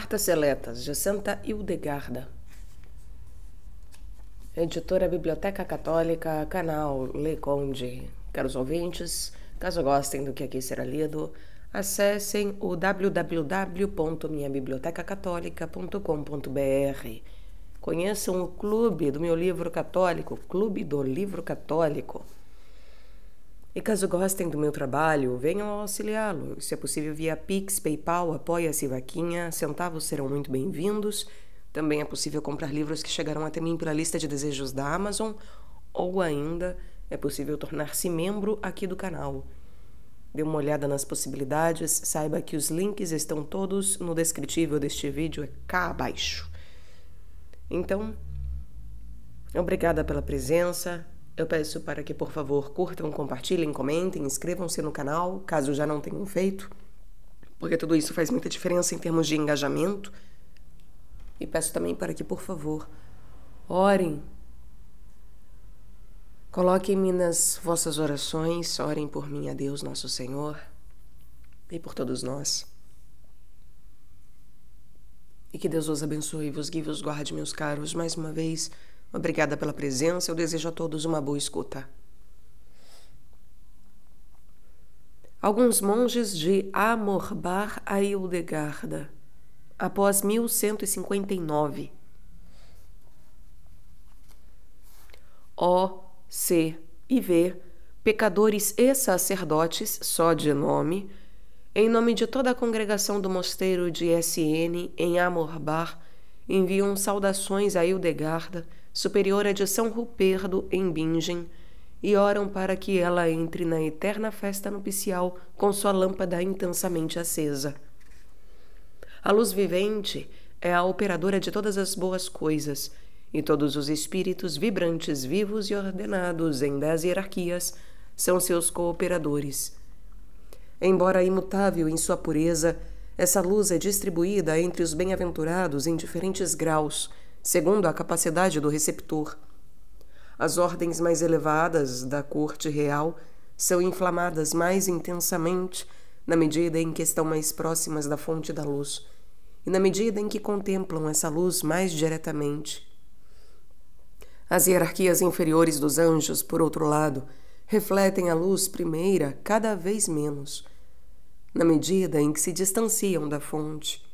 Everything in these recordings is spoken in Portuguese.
Cartas Seletas, de Santa Hildegarda. Editora Biblioteca Católica, canal Le Conde. Caros ouvintes, caso gostem do que aqui será lido, acessem o www.minhabibliotecacatólica.com.br. Conheçam o Clube do Meu Livro Católico, Clube do Livro Católico. E caso gostem do meu trabalho, venham auxiliá-lo. Se é possível via Pix, PayPal, Apoia-se, Vaquinha, centavos serão muito bem-vindos. Também é possível comprar livros que chegarão até mim pela lista de desejos da Amazon, ou ainda é possível tornar-se membro aqui do canal. Dê uma olhada nas possibilidades, saiba que os links estão todos no descritivo deste vídeo, é cá abaixo. Então, obrigada pela presença. Eu peço para que, por favor, curtam, compartilhem, comentem, inscrevam-se no canal, caso já não tenham feito, porque tudo isso faz muita diferença em termos de engajamento. E peço também para que, por favor, orem. Coloquem-me nas vossas orações, orem por mim a Deus, nosso Senhor, e por todos nós. E que Deus os abençoe, vos guie e vos guarde, meus caros. Mais uma vez, obrigada pela presença. Eu desejo a todos uma boa escuta. Alguns monges de Amorbar a Hildegarda, após 1159. O, C e V, pecadores e sacerdotes, só de nome, em nome de toda a congregação do mosteiro de S.N. em Amorbar, enviam saudações a Hildegarda, superiora de São Ruperdo, em Bingen, e oram para que ela entre na eterna festa nupcial com sua lâmpada intensamente acesa. A luz vivente é a operadora de todas as boas coisas, e todos os espíritos vibrantes, vivos e ordenados em 10 hierarquias são seus cooperadores. Embora imutável em sua pureza, essa luz é distribuída entre os bem-aventurados em diferentes graus, segundo a capacidade do receptor. As ordens mais elevadas da corte real são inflamadas mais intensamente na medida em que estão mais próximas da fonte da luz, e na medida em que contemplam essa luz mais diretamente. As hierarquias inferiores dos anjos, por outro lado, refletem a luz primeira cada vez menos, na medida em que se distanciam da fonte.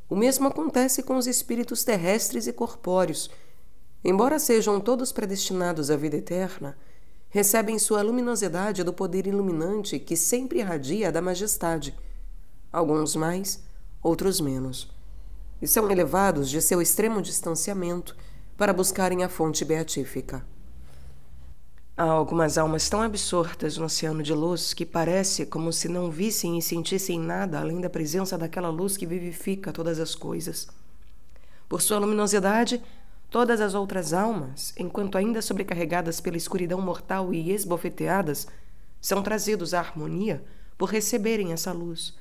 O mesmo acontece com os espíritos terrestres e corpóreos. Embora sejam todos predestinados à vida eterna, recebem sua luminosidade do poder iluminante que sempre irradia da majestade, alguns mais, outros menos, e são elevados de seu extremo distanciamento para buscarem a fonte beatífica. Há algumas almas tão absortas no oceano de luz que parece como se não vissem e sentissem nada além da presença daquela luz que vivifica todas as coisas. Por sua luminosidade, todas as outras almas, enquanto ainda sobrecarregadas pela escuridão mortal e esbofeteadas, são trazidos à harmonia por receberem essa luz,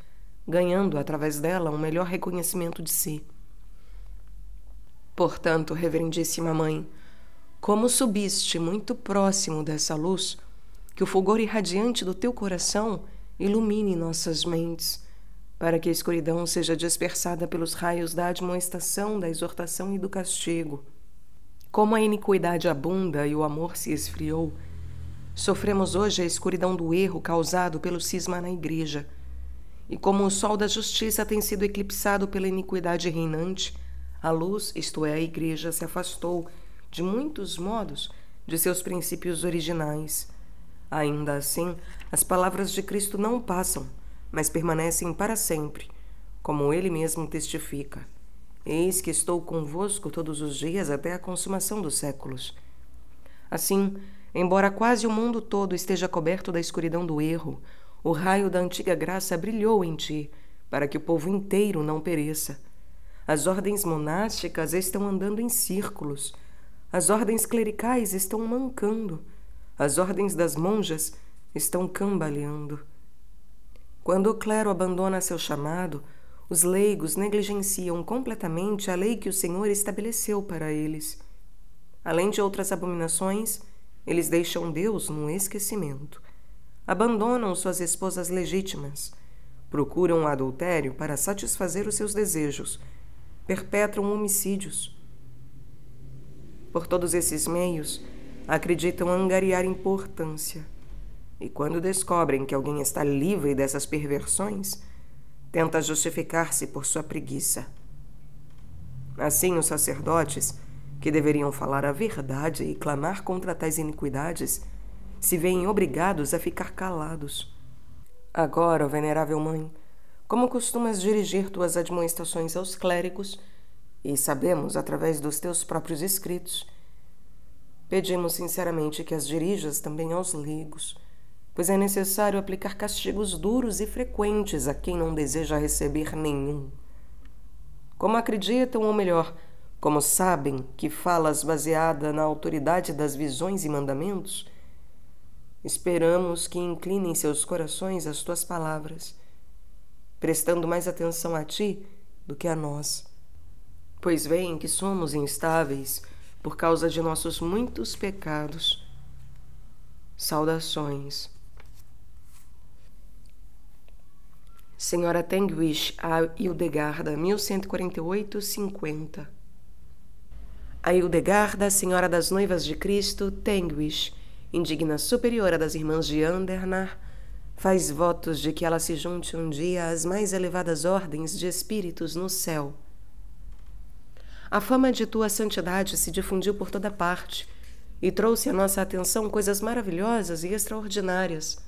ganhando através dela um melhor reconhecimento de si. Portanto, reverendíssima Mãe, como subiste muito próximo dessa luz, que o fulgor irradiante do teu coração ilumine nossas mentes, para que a escuridão seja dispersada pelos raios da admoestação, da exortação e do castigo. Como a iniquidade abunda e o amor se esfriou, sofremos hoje a escuridão do erro causado pelo cisma na Igreja, e como o sol da justiça tem sido eclipsado pela iniquidade reinante, a luz, isto é, a Igreja, se afastou, de muitos modos, de seus princípios originais. Ainda assim, as palavras de Cristo não passam, mas permanecem para sempre, como ele mesmo testifica. Eis que estou convosco todos os dias até a consumação dos séculos. Assim, embora quase o mundo todo esteja coberto da escuridão do erro, o raio da antiga graça brilhou em ti, para que o povo inteiro não pereça. As ordens monásticas estão andando em círculos. As ordens clericais estão mancando. As ordens das monjas estão cambaleando. Quando o clero abandona seu chamado, os leigos negligenciam completamente a lei que o Senhor estabeleceu para eles. Além de outras abominações, eles deixam Deus no esquecimento. Abandonam suas esposas legítimas. Procuram o adultério para satisfazer os seus desejos perpetram homicídios. Por todos esses meios, acreditam angariar importância. E quando descobrem que alguém está livre dessas perversões, tenta justificar-se por sua preguiça. Assim, os sacerdotes, que deveriam falar a verdade e clamar contra tais iniquidades, se veem obrigados a ficar calados. Agora, ó venerável mãe, como costumas dirigir tuas admoestações aos clérigos, e sabemos através dos teus próprios escritos, pedimos sinceramente que as dirijas também aos leigos, pois é necessário aplicar castigos duros e frequentes a quem não deseja receber nenhum. Como acreditam, ou melhor, como sabem que falas baseada na autoridade das visões e mandamentos, esperamos que inclinem seus corações às tuas palavras, prestando mais atenção a ti do que a nós, pois veem que somos instáveis por causa de nossos muitos pecados. Saudações. Senhora Tengwish a Hildegarda, 1148-50. A Hildegarda, Senhora das Noivas de Cristo, Tengwish, indigna superiora das irmãs de Andernach, faz votos de que ela se junte um dia às mais elevadas ordens de espíritos no céu. A fama de tua santidade se difundiu por toda parte e trouxe à nossa atenção coisas maravilhosas e extraordinárias.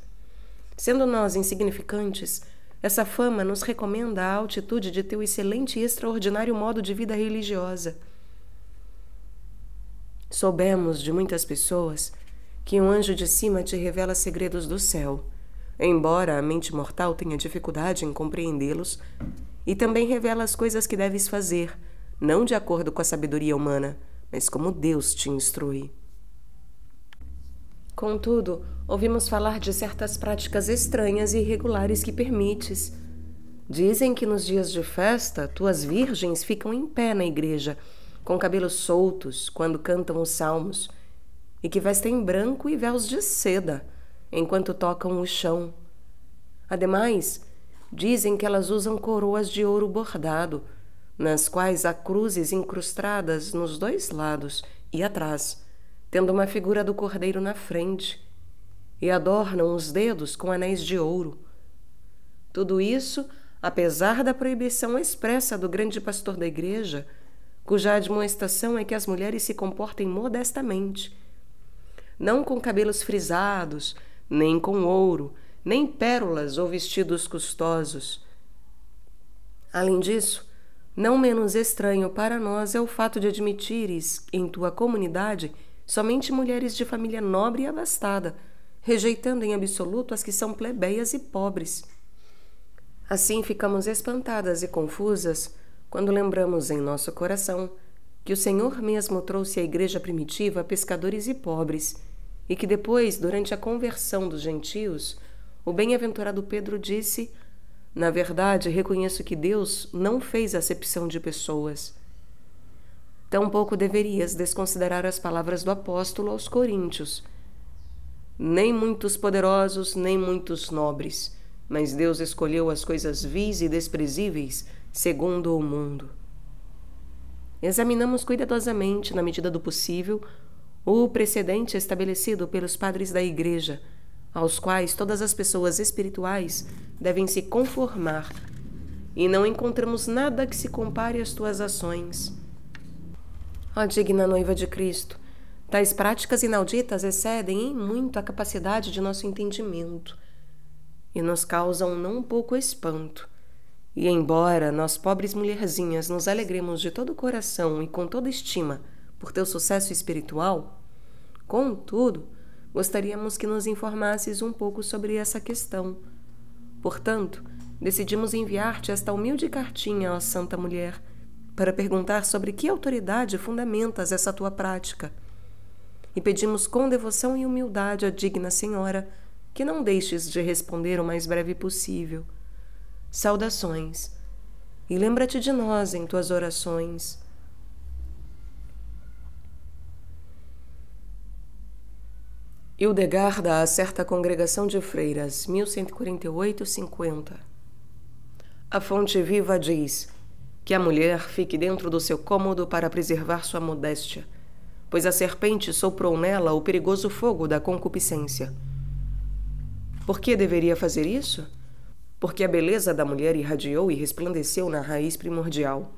Sendo nós insignificantes, essa fama nos recomenda a altitude de teu excelente e extraordinário modo de vida religiosa. Soubemos de muitas pessoas que um anjo de cima te revela segredos do céu, embora a mente mortal tenha dificuldade em compreendê-los, e também revela as coisas que deves fazer, não de acordo com a sabedoria humana, mas como Deus te instrui. Contudo, ouvimos falar de certas práticas estranhas e irregulares que permites. Dizem que nos dias de festa, tuas virgens ficam em pé na igreja, com cabelos soltos, quando cantam os salmos, e que vestem branco e véus de seda, enquanto tocam o chão. Ademais, dizem que elas usam coroas de ouro bordado, nas quais há cruzes incrustadas nos dois lados e atrás, tendo uma figura do cordeiro na frente, e adornam os dedos com anéis de ouro. Tudo isso, apesar da proibição expressa do grande pastor da igreja, cuja admoestação é que as mulheres se comportem modestamente, não com cabelos frisados, nem com ouro, nem pérolas ou vestidos custosos. Além disso, não menos estranho para nós é o fato de admitires em tua comunidade somente mulheres de família nobre e abastada, rejeitando em absoluto as que são plebeias e pobres. Assim ficamos espantadas e confusas quando lembramos em nosso coração que o Senhor mesmo trouxe à igreja primitiva pescadores e pobres, e que depois, durante a conversão dos gentios, o bem-aventurado Pedro disse: na verdade, reconheço que Deus não fez acepção de pessoas. Tampouco deverias desconsiderar as palavras do apóstolo aos coríntios: nem muitos poderosos, nem muitos nobres, mas Deus escolheu as coisas vis e desprezíveis segundo o mundo. Examinamos cuidadosamente, na medida do possível, o precedente estabelecido pelos padres da Igreja, aos quais todas as pessoas espirituais devem se conformar, e não encontramos nada que se compare às tuas ações. Ó digna noiva de Cristo, tais práticas inauditas excedem em muito a capacidade de nosso entendimento e nos causam não pouco espanto. E embora nós, pobres mulherzinhas, nos alegremos de todo o coração e com toda estima por teu sucesso espiritual, contudo, gostaríamos que nos informasses um pouco sobre essa questão. Portanto, decidimos enviar-te esta humilde cartinha, ó Santa Mulher, para perguntar sobre que autoridade fundamentas essa tua prática. E pedimos com devoção e humildade à digna Senhora que não deixes de responder o mais breve possível. Saudações, e lembra-te de nós em tuas orações. Hildegarda a certa congregação de freiras, 1148-50. A fonte viva diz: que a mulher fique dentro do seu cômodo para preservar sua modéstia, pois a serpente soprou nela o perigoso fogo da concupiscência. Por que deveria fazer isso? Porque a beleza da mulher irradiou e resplandeceu na raiz primordial,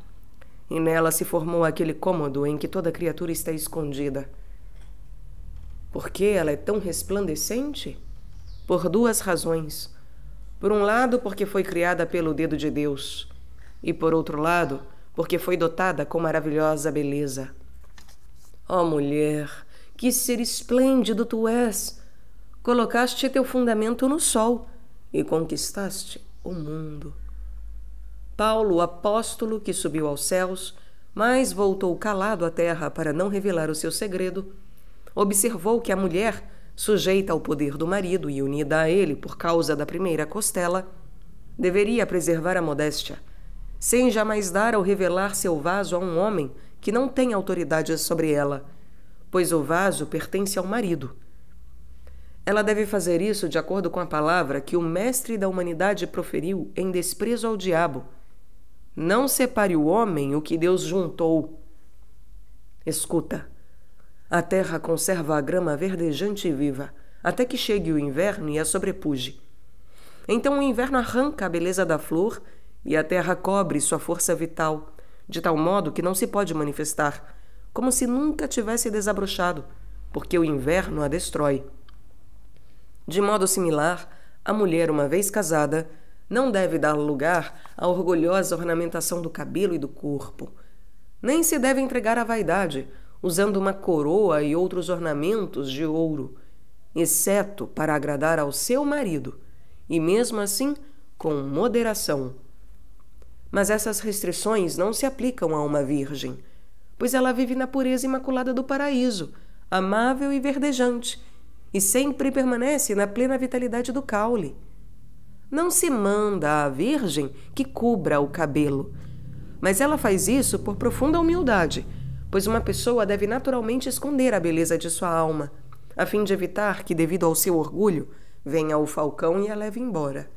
e nela se formou aquele cômodo em que toda criatura está escondida. Por que ela é tão resplandecente? Por duas razões. Por um lado, porque foi criada pelo dedo de Deus, e por outro lado, porque foi dotada com maravilhosa beleza. Ó mulher, que ser esplêndido tu és! Colocaste teu fundamento no sol e conquistaste o mundo. Paulo, o apóstolo que subiu aos céus, mas voltou calado à terra para não revelar o seu segredo, observou que a mulher, sujeita ao poder do marido e unida a ele por causa da primeira costela, deveria preservar a modéstia, sem jamais dar ou revelar seu vaso a um homem que não tem autoridade sobre ela, pois o vaso pertence ao marido. Ela deve fazer isso de acordo com a palavra que o mestre da humanidade proferiu em desprezo ao diabo. Não separe o homem o que Deus juntou. Escuta, a terra conserva a grama verdejante e viva, até que chegue o inverno e a sobrepuje. Então o inverno arranca a beleza da flor e a terra cobre sua força vital, de tal modo que não se pode manifestar, como se nunca tivesse desabrochado, porque o inverno a destrói. De modo similar, a mulher, uma vez casada, não deve dar lugar à orgulhosa ornamentação do cabelo e do corpo, nem se deve entregar à vaidade, usando uma coroa e outros ornamentos de ouro, exceto para agradar ao seu marido, e mesmo assim com moderação. Mas essas restrições não se aplicam a uma virgem, pois ela vive na pureza imaculada do paraíso, amável e verdejante, e sempre permanece na plena vitalidade do caule. Não se manda à virgem que cubra o cabelo, mas ela faz isso por profunda humildade, pois uma pessoa deve naturalmente esconder a beleza de sua alma, a fim de evitar que, devido ao seu orgulho, venha o falcão e a leve embora.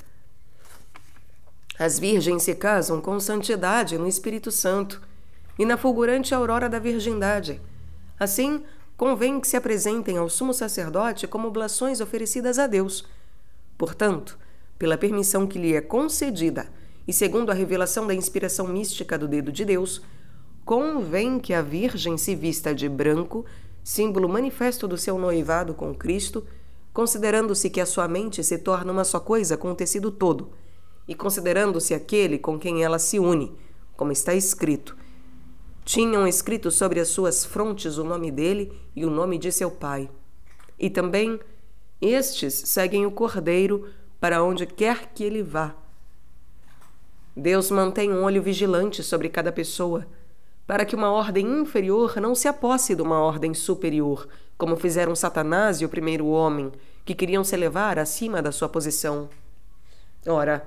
As virgens se casam com santidade no Espírito Santo e na fulgurante aurora da virgindade. Assim, convém que se apresentem ao sumo sacerdote como oblações oferecidas a Deus. Portanto, pela permissão que lhe é concedida e segundo a revelação da inspiração mística do dedo de Deus, convém que a Virgem se vista de branco, símbolo manifesto do seu noivado com Cristo, considerando-se que a sua mente se torna uma só coisa com o tecido todo, e considerando-se aquele com quem ela se une, como está escrito. Tinham escrito sobre as suas frontes o nome dele e o nome de seu pai. E também, estes seguem o Cordeiro para onde quer que ele vá. Deus mantém um olho vigilante sobre cada pessoa, para que uma ordem inferior não se aposse de uma ordem superior, como fizeram Satanás e o primeiro homem, que queriam se elevar acima da sua posição. Ora,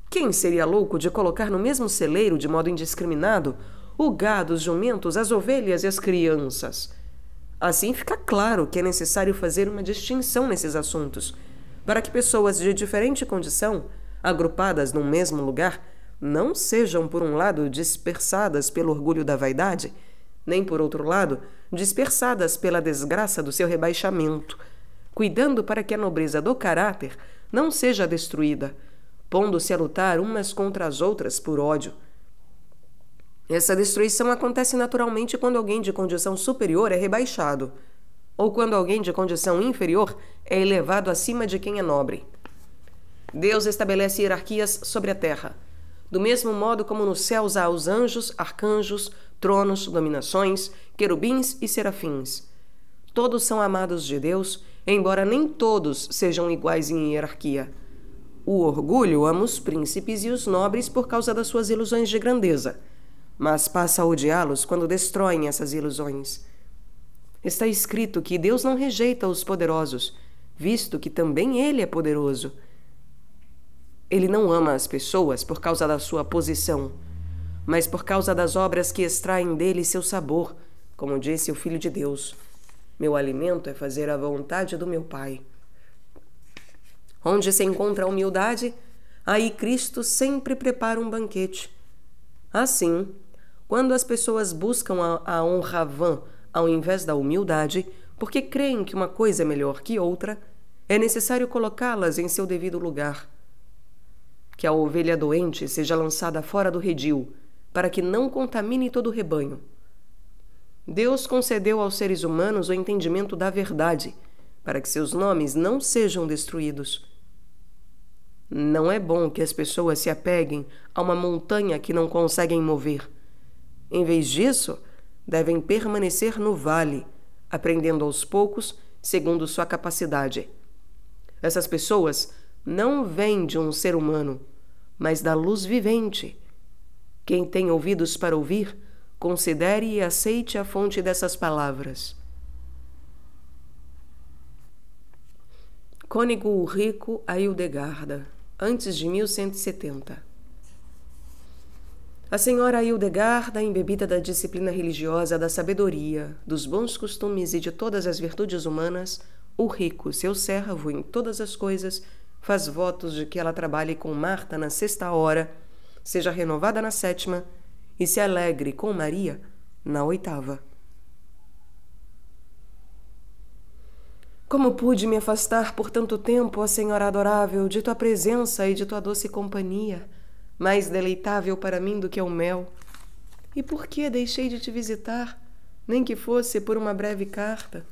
quem seria louco de colocar no mesmo celeiro, de modo indiscriminado, o gado, os jumentos, as ovelhas e as crianças? Assim fica claro que é necessário fazer uma distinção nesses assuntos, para que pessoas de diferente condição, agrupadas num mesmo lugar, não sejam, por um lado, dispersadas pelo orgulho da vaidade, nem, por outro lado, dispersadas pela desgraça do seu rebaixamento, cuidando para que a nobreza do caráter não seja destruída, pondo-se a lutar umas contra as outras por ódio. Essa destruição acontece naturalmente quando alguém de condição superior é rebaixado, ou quando alguém de condição inferior é elevado acima de quem é nobre. Deus estabelece hierarquias sobre a terra, do mesmo modo como nos céus há os anjos, arcanjos, tronos, dominações, querubins e serafins. Todos são amados de Deus, embora nem todos sejam iguais em hierarquia. O orgulho ama os príncipes e os nobres por causa das suas ilusões de grandeza, mas passa a odiá-los quando destroem essas ilusões. Está escrito que Deus não rejeita os poderosos, visto que também Ele é poderoso. Ele não ama as pessoas por causa da sua posição, mas por causa das obras que extraem dele seu sabor, como disse o Filho de Deus. Meu alimento é fazer a vontade do meu Pai. Onde se encontra a humildade, aí Cristo sempre prepara um banquete. Assim, quando as pessoas buscam a honra vã ao invés da humildade, porque creem que uma coisa é melhor que outra, é necessário colocá-las em seu devido lugar. Que a ovelha doente seja lançada fora do redil, para que não contamine todo o rebanho. Deus concedeu aos seres humanos o entendimento da verdade, para que seus nomes não sejam destruídos. Não é bom que as pessoas se apeguem a uma montanha que não conseguem mover. Em vez disso, devem permanecer no vale, aprendendo aos poucos, segundo sua capacidade. Essas pessoas não vêm de um ser humano, mas da luz vivente. Quem tem ouvidos para ouvir, considere e aceite a fonte dessas palavras. Cônego Ulrico a Hildegarda, antes de 1170. A senhora Hildegarda, embebida da disciplina religiosa, da sabedoria, dos bons costumes e de todas as virtudes humanas, Ulrico, seu servo em todas as coisas, faz votos de que ela trabalhe com Marta na 6ª hora, seja renovada na 7ª e se alegre com Maria na 8ª. Como pude me afastar por tanto tempo, ó Senhora adorável, de tua presença e de tua doce companhia, mais deleitável para mim do que o mel? E por que deixei de te visitar, nem que fosse por uma breve carta?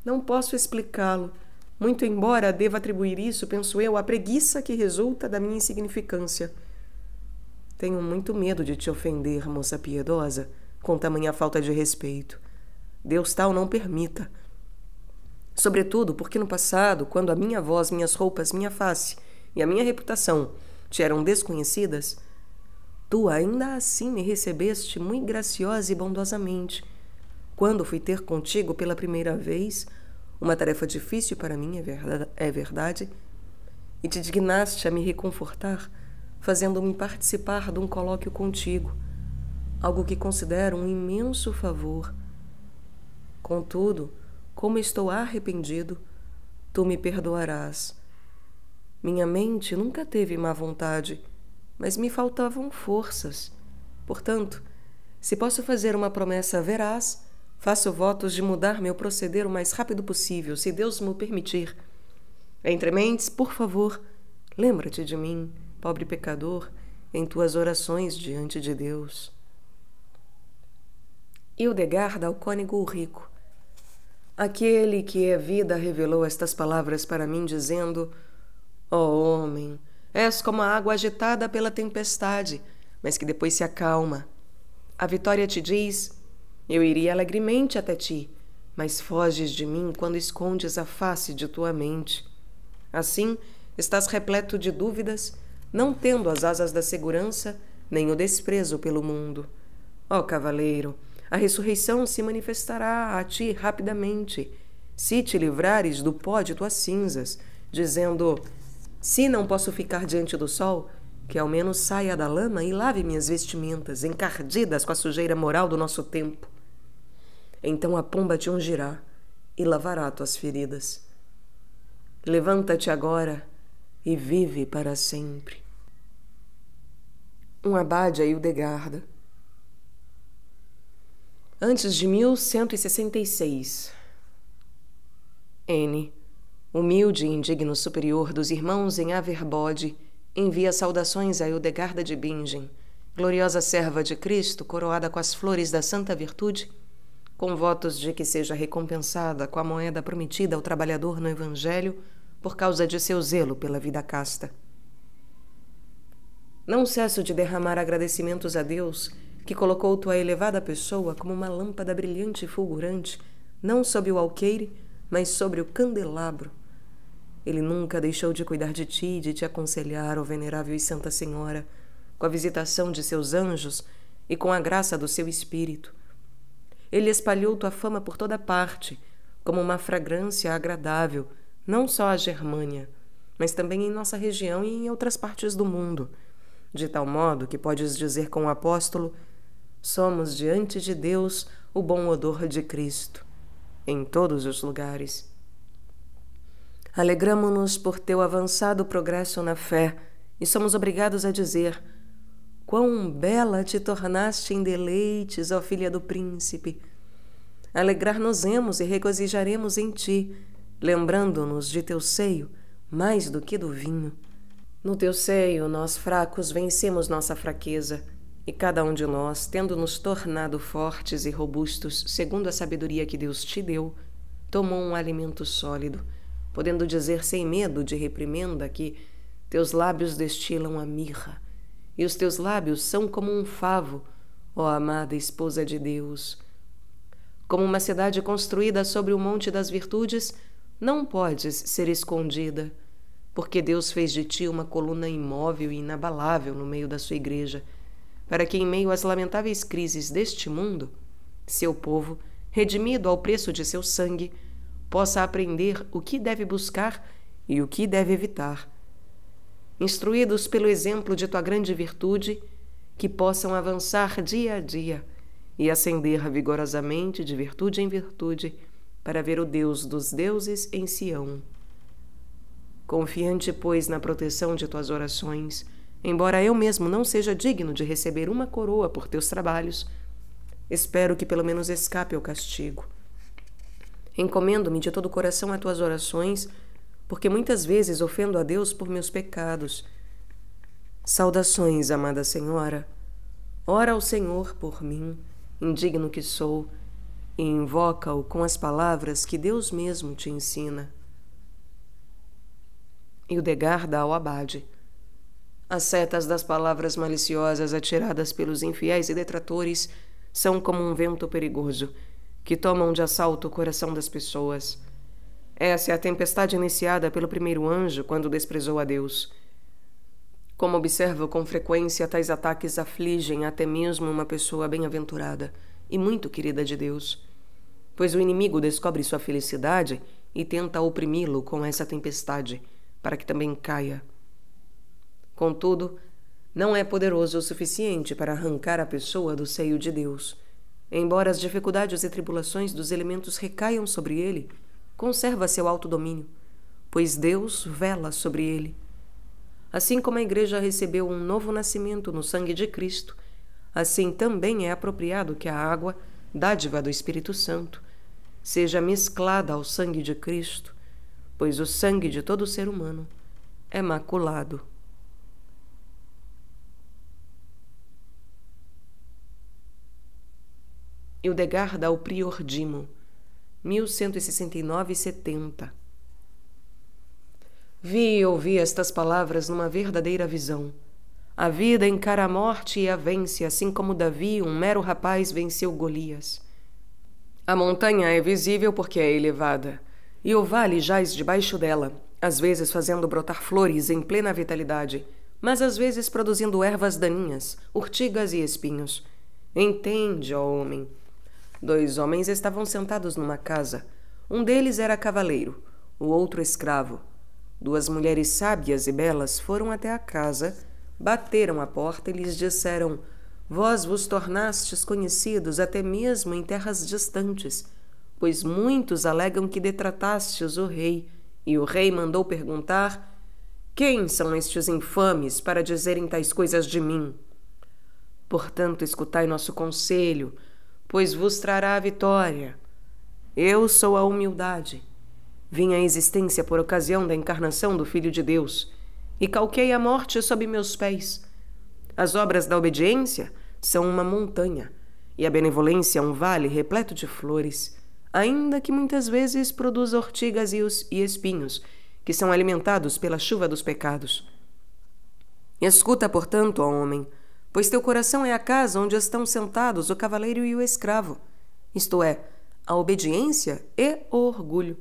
Não posso explicá-lo, muito embora deva atribuir isso, penso eu, à preguiça que resulta da minha insignificância. Tenho muito medo de te ofender, moça piedosa, com tamanha falta de respeito. Deus tal não permita. Sobretudo porque no passado, quando a minha voz, minhas roupas, minha face e a minha reputação te eram desconhecidas, tu ainda assim me recebeste muito graciosa e bondosamente. Quando fui ter contigo pela primeira vez, uma tarefa difícil para mim, é verdade, e te dignaste a me reconfortar, fazendo-me participar de um colóquio contigo, algo que considero um imenso favor. Contudo, como estou arrependido, tu me perdoarás. Minha mente nunca teve má vontade, mas me faltavam forças. Portanto, se posso fazer uma promessa veraz, faço votos de mudar meu proceder o mais rápido possível, se Deus me permitir. Entre mentes, por favor, lembra-te de mim, pobre pecador, em tuas orações diante de Deus. Hildegarda ao cônego Ulrico. Aquele que é vida revelou estas palavras para mim, dizendo: ó homem, és como a água agitada pela tempestade, mas que depois se acalma. A Vitória te diz: eu iria alegremente até ti, mas foges de mim quando escondes a face de tua mente. Assim, estás repleto de dúvidas, não tendo as asas da segurança, nem o desprezo pelo mundo. Ó cavaleiro, a ressurreição se manifestará a ti rapidamente, se te livrares do pó de tuas cinzas, dizendo: se não posso ficar diante do sol, que ao menos saia da lama e lave minhas vestimentas, encardidas com a sujeira moral do nosso tempo. Então a pomba te ungirá e lavará tuas feridas. Levanta-te agora e vive para sempre. Um abade a Hildegarda. Antes de 1166. N, humilde e indigno superior dos irmãos em Averbode, envia saudações a Hildegarda de Bingen, gloriosa serva de Cristo, coroada com as flores da santa virtude, com votos de que seja recompensada com a moeda prometida ao trabalhador no Evangelho por causa de seu zelo pela vida casta. Não cesso de derramar agradecimentos a Deus, que colocou tua elevada pessoa como uma lâmpada brilhante e fulgurante, não sob o alqueire, mas sobre o candelabro. Ele nunca deixou de cuidar de ti e de te aconselhar, ó venerável e santa Senhora, com a visitação de seus anjos e com a graça do seu Espírito. Ele espalhou tua fama por toda parte, como uma fragrância agradável, não só à Germânia, mas também em nossa região e em outras partes do mundo, de tal modo que podes dizer com o apóstolo: somos diante de Deus o bom odor de Cristo, em todos os lugares. Alegramo-nos por teu avançado progresso na fé e somos obrigados a dizer: quão bela te tornaste em deleites, ó filha do príncipe! Alegrar-nos-emos e regozijaremos em ti, lembrando-nos de teu seio mais do que do vinho. No teu seio, nós fracos vencemos nossa fraqueza, e cada um de nós, tendo nos tornado fortes e robustos, segundo a sabedoria que Deus te deu, tomou um alimento sólido, podendo dizer sem medo de reprimenda que teus lábios destilam a mirra, e os teus lábios são como um favo, ó amada esposa de Deus. Como uma cidade construída sobre o monte das virtudes, não podes ser escondida, porque Deus fez de ti uma coluna imóvel e inabalável no meio da sua igreja, para que em meio às lamentáveis crises deste mundo, seu povo, redimido ao preço de seu sangue, possa aprender o que deve buscar e o que deve evitar. Instruídos pelo exemplo de tua grande virtude, que possam avançar dia a dia e ascender vigorosamente de virtude em virtude para ver o Deus dos deuses em Sião. Confiante, pois, na proteção de tuas orações, embora eu mesmo não seja digno de receber uma coroa por teus trabalhos, espero que pelo menos escape ao castigo. Encomendo-me de todo o coração a tuas orações, porque muitas vezes ofendo a Deus por meus pecados. Saudações, amada Senhora. Ora ao Senhor por mim, indigno que sou, e invoca-o com as palavras que Deus mesmo te ensina. Hildegarda ao Abade. As setas das palavras maliciosas atiradas pelos infiéis e detratores são como um vento perigoso, que tomam de assalto o coração das pessoas. Essa é a tempestade iniciada pelo primeiro anjo quando desprezou a Deus. Como observo com frequência, tais ataques afligem até mesmo uma pessoa bem-aventurada e muito querida de Deus, pois o inimigo descobre sua felicidade e tenta oprimi-lo com essa tempestade, para que também caia. Contudo, não é poderoso o suficiente para arrancar a pessoa do seio de Deus. Embora as dificuldades e tribulações dos elementos recaiam sobre ele, conserva seu autodomínio, pois Deus vela sobre ele. Assim como a Igreja recebeu um novo nascimento no sangue de Cristo, assim também é apropriado que a água, dádiva do Espírito Santo, seja mesclada ao sangue de Cristo, pois o sangue de todo ser humano é maculado. Hildegarda ao Prior Dimo, 1169-70. Vi e ouvi estas palavras numa verdadeira visão. A vida encara a morte e a vence, assim como Davi, um mero rapaz, venceu Golias. A montanha é visível porque é elevada, e o vale jaz debaixo dela, às vezes fazendo brotar flores em plena vitalidade, mas às vezes produzindo ervas daninhas, urtigas e espinhos. Entende, ó homem. 2 homens estavam sentados numa casa. Um deles era cavaleiro, o outro escravo. 2 mulheres sábias e belas foram até a casa, bateram à porta e lhes disseram: Vós vos tornastes conhecidos até mesmo em terras distantes, pois muitos alegam que detratastes o rei, e o rei mandou perguntar: Quem são estes infames para dizerem tais coisas de mim? Portanto, escutai nosso conselho, pois vos trará a vitória. Eu sou a humildade. Vim à existência por ocasião da encarnação do Filho de Deus, e calquei a morte sob meus pés. As obras da obediência são uma montanha, e a benevolência um vale repleto de flores, ainda que muitas vezes produza ortigas e espinhos, que são alimentados pela chuva dos pecados. Escuta, portanto, ó homem, pois teu coração é a casa onde estão sentados o cavaleiro e o escravo, isto é, a obediência e o orgulho.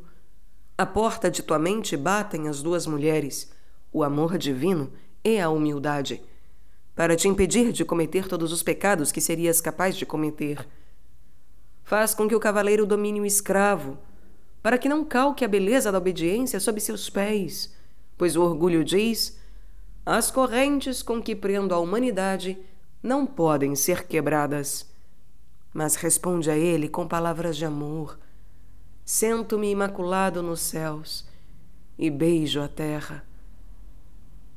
À porta de tua mente batem as 2 mulheres, o amor divino e a humildade, para te impedir de cometer todos os pecados que serias capaz de cometer. Faz com que o cavaleiro domine o escravo, para que não calque a beleza da obediência sob seus pés, pois o orgulho diz: as correntes com que prendo a humanidade não podem ser quebradas. Mas responde a ele com palavras de amor: sento-me imaculado nos céus e beijo a terra.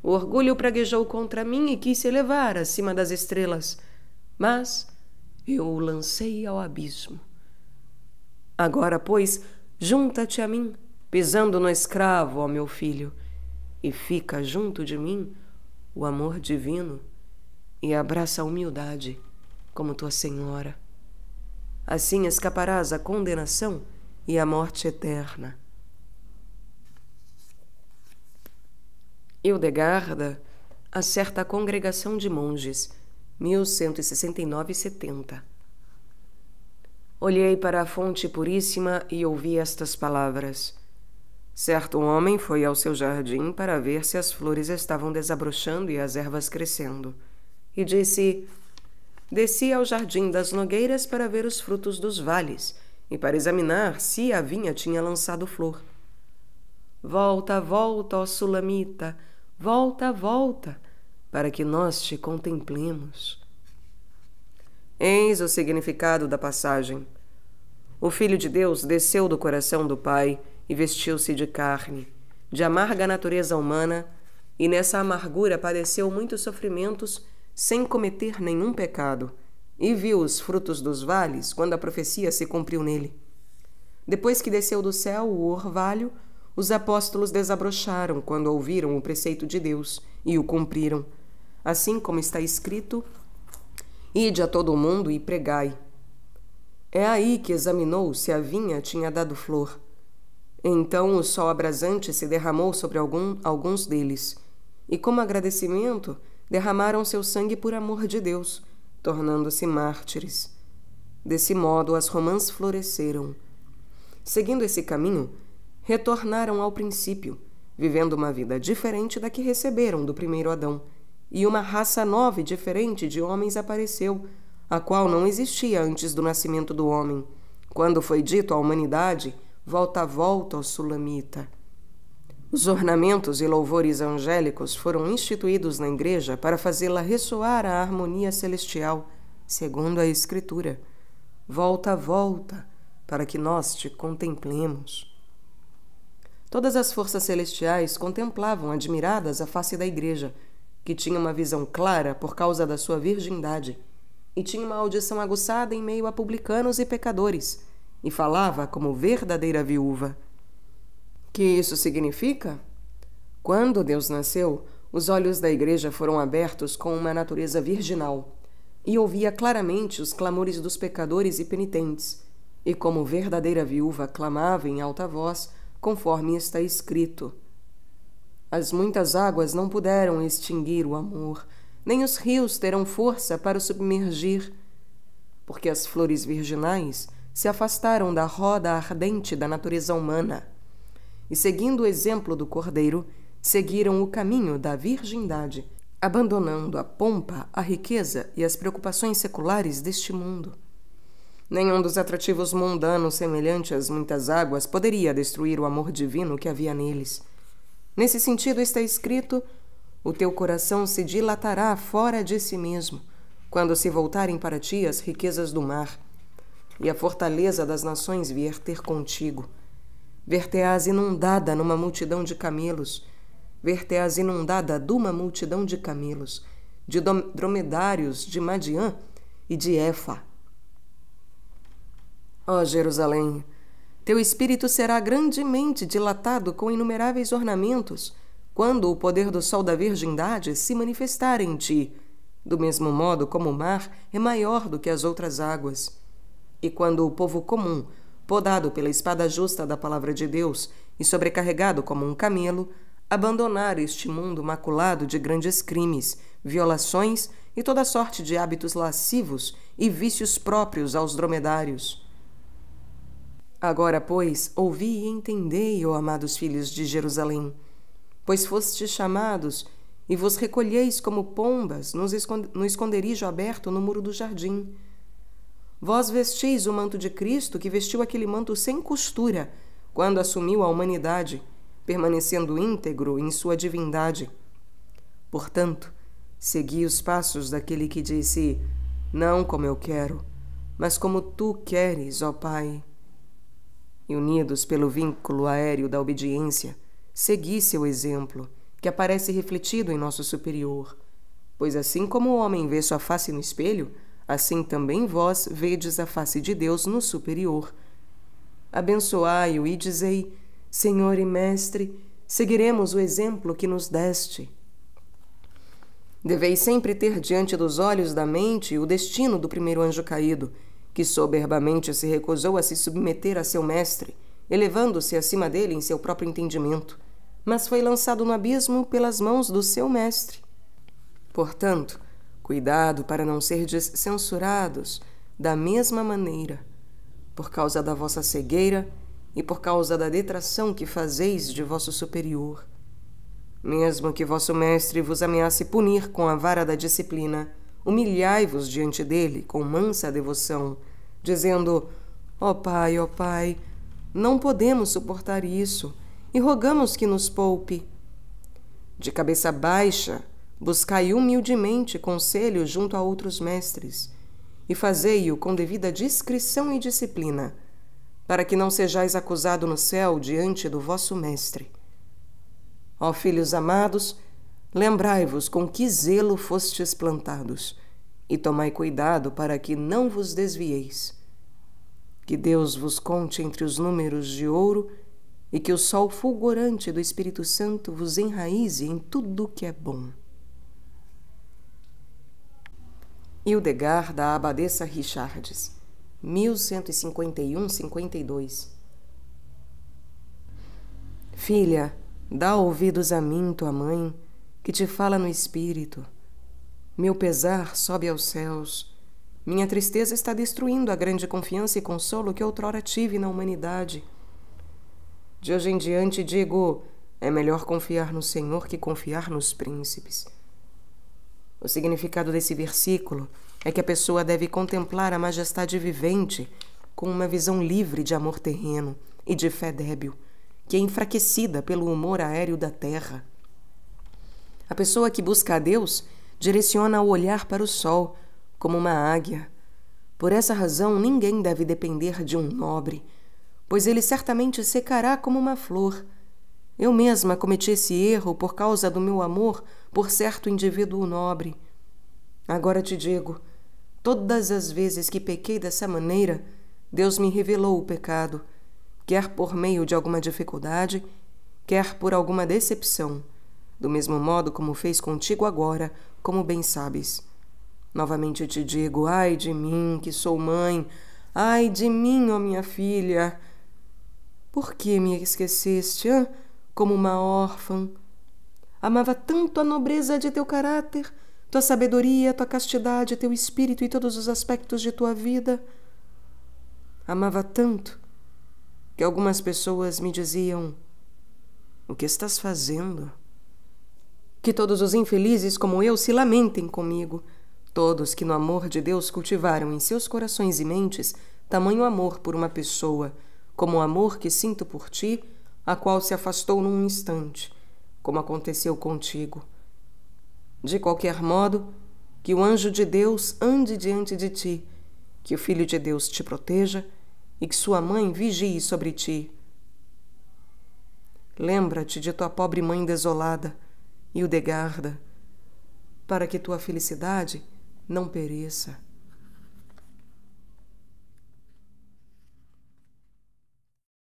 O orgulho praguejou contra mim e quis se elevar acima das estrelas, mas eu o lancei ao abismo. Agora, pois, junta-te a mim, pisando no escravo, ó meu filho, e fica junto de mim o amor divino e abraça a humildade como tua senhora. Assim escaparás à condenação e à morte eterna. Hildegarda a certa congregação de monges, 1169-70. Olhei para a fonte puríssima e ouvi estas palavras. Certo homem foi ao seu jardim para ver se as flores estavam desabrochando e as ervas crescendo. E disse: desci ao jardim das nogueiras para ver os frutos dos vales e para examinar se a vinha tinha lançado flor. Volta, volta, ó Sulamita, volta, volta, para que nós te contemplemos. Eis o significado da passagem. O Filho de Deus desceu do coração do Pai e vestiu-se de carne, de amarga natureza humana, e nessa amargura padeceu muitos sofrimentos sem cometer nenhum pecado, e viu os frutos dos vales quando a profecia se cumpriu nele. Depois que desceu do céu o orvalho, os apóstolos desabrocharam quando ouviram o preceito de Deus e o cumpriram, assim como está escrito: ide a todo o mundo e pregai. É aí que examinou se a vinha tinha dado flor. Então o sol abrasante se derramou sobre alguns deles, e como agradecimento derramaram seu sangue por amor de Deus, tornando-se mártires. Desse modo as romãs floresceram. Seguindo esse caminho, retornaram ao princípio, vivendo uma vida diferente da que receberam do primeiro Adão, e uma raça nova e diferente de homens apareceu, a qual não existia antes do nascimento do homem, quando foi dito à humanidade: volta, volta, ó Sulamita. Os ornamentos e louvores angélicos foram instituídos na igreja para fazê-la ressoar a harmonia celestial, segundo a Escritura: volta, volta, para que nós te contemplemos. Todas as forças celestiais contemplavam admiradas a face da igreja, que tinha uma visão clara por causa da sua virgindade, e tinha uma audição aguçada em meio a publicanos e pecadores, e falava como verdadeira viúva. Que isso significa? Quando Deus nasceu, os olhos da igreja foram abertos com uma natureza virginal, e ouvia claramente os clamores dos pecadores e penitentes, e como verdadeira viúva clamava em alta voz, conforme está escrito: as muitas águas não puderam extinguir o amor, nem os rios terão força para o submergir, porque as flores virginais se afastaram da roda ardente da natureza humana, e, seguindo o exemplo do Cordeiro, seguiram o caminho da virgindade, abandonando a pompa, a riqueza e as preocupações seculares deste mundo. Nenhum dos atrativos mundanos semelhante às muitas águas poderia destruir o amor divino que havia neles. Nesse sentido está escrito: o teu coração se dilatará fora de si mesmo, quando se voltarem para ti as riquezas do mar, e a fortaleza das nações vier ter contigo. Ver-te-ás inundada numa multidão de camelos, ver-te-ás inundada duma multidão de camelos, de dromedários de Madiã e de Éfa. Ó Jerusalém, teu espírito será grandemente dilatado com inumeráveis ornamentos, quando o poder do sol da virgindade se manifestar em ti, do mesmo modo como o mar é maior do que as outras águas. E quando o povo comum, podado pela espada justa da palavra de Deus e sobrecarregado como um camelo, abandonar este mundo maculado de grandes crimes, violações e toda sorte de hábitos lascivos e vícios próprios aos dromedários. Agora, pois, ouvi e entendei, ó amados filhos de Jerusalém, pois fostes chamados e vos recolheis como pombas no esconderijo aberto no muro do jardim. Vós vestis o manto de Cristo, que vestiu aquele manto sem costura, quando assumiu a humanidade, permanecendo íntegro em sua divindade. Portanto, segui os passos daquele que disse: não como eu quero, mas como tu queres, ó Pai. E unidos pelo vínculo aéreo da obediência, segui seu exemplo que aparece refletido em nosso superior. Pois assim como o homem vê sua face no espelho, assim também vós vedes a face de Deus no superior. Abençoai-o e dizei: Senhor e Mestre, seguiremos o exemplo que nos deste. Deveis sempre ter diante dos olhos da mente o destino do primeiro anjo caído, que soberbamente se recusou a se submeter a seu mestre, elevando-se acima dele em seu próprio entendimento, mas foi lançado no abismo pelas mãos do seu mestre. Portanto, cuidado para não serdes censurados da mesma maneira, por causa da vossa cegueira e por causa da detração que fazeis de vosso superior. Mesmo que vosso mestre vos ameace punir com a vara da disciplina, humilhai-vos diante dele com mansa devoção, dizendo: ó Pai, não podemos suportar isso, e rogamos que nos poupe. De cabeça baixa, buscai humildemente conselho junto a outros mestres, e fazei-o com devida discrição e disciplina, para que não sejais acusado no céu diante do vosso mestre. Ó filhos amados, lembrai-vos com que zelo fostes plantados, e tomai cuidado para que não vos desvieis. Que Deus vos conte entre os números de ouro, e que o sol fulgurante do Espírito Santo vos enraize em tudo o que é bom. Hildegard da Abadesa Richards, 1151-52. Filha, dá ouvidos a mim, tua mãe, que te fala no espírito. Meu pesar sobe aos céus. Minha tristeza está destruindo a grande confiança e consolo que outrora tive na humanidade. De hoje em diante digo, é melhor confiar no Senhor que confiar nos príncipes. O significado desse versículo é que a pessoa deve contemplar a majestade vivente com uma visão livre de amor terreno e de fé débil, que é enfraquecida pelo humor aéreo da terra. A pessoa que busca a Deus direciona o olhar para o sol, como uma águia. Por essa razão, ninguém deve depender de um nobre, pois ele certamente secará como uma flor. Eu mesma cometi esse erro por causa do meu amor por certo indivíduo nobre. Agora te digo, todas as vezes que pequei dessa maneira, Deus me revelou o pecado, quer por meio de alguma dificuldade, quer por alguma decepção, do mesmo modo como fez contigo agora, como bem sabes. Novamente te digo, ai de mim, que sou mãe, ai de mim, ó minha filha. Por que me esqueceste, como uma órfã? Amava tanto a nobreza de teu caráter, tua sabedoria, tua castidade, teu espírito e todos os aspectos de tua vida. Amava tanto que algumas pessoas me diziam: o que estás fazendo? Que todos os infelizes como eu se lamentem comigo, todos que no amor de Deus cultivaram em seus corações e mentes tamanho amor por uma pessoa, como o amor que sinto por ti, a qual se afastou num instante, como aconteceu contigo. De qualquer modo, que o anjo de Deus ande diante de ti, que o Filho de Deus te proteja e que sua mãe vigie sobre ti. Lembra-te de tua pobre mãe desolada, Hildegarda, para que tua felicidade não pereça.